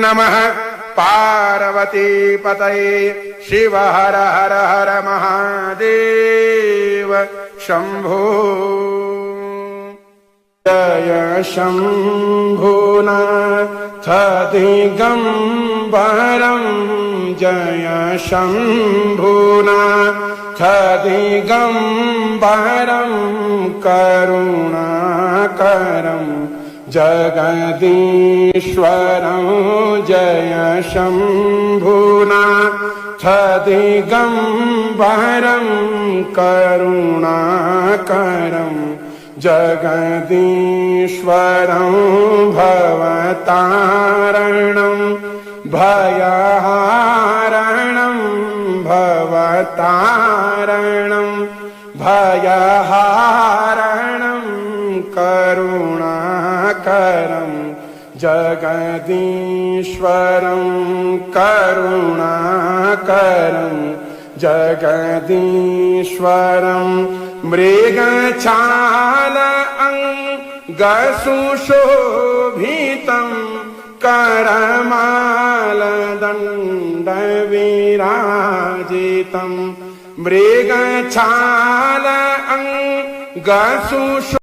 नमः पार्वतीपतये शिव हर हर हर महादेव शंभो। जय शंभुनाथ दिगंबरं जय शंभुनाथ दिगंबरं करुणाकरं जगदीश्वरं जय शंभुनाथ दिगंबरं करुणाकरं जगदीश्वरं भवतारणं भयहारणं भवतारणं भयहारणं करुणाकरं जगदीश्वरं करुणाकरं जगदीश्वरं मृगछाल अंगसुशोभितं करमालदण्डविराजितं मृगछाल अंगसुशोभितं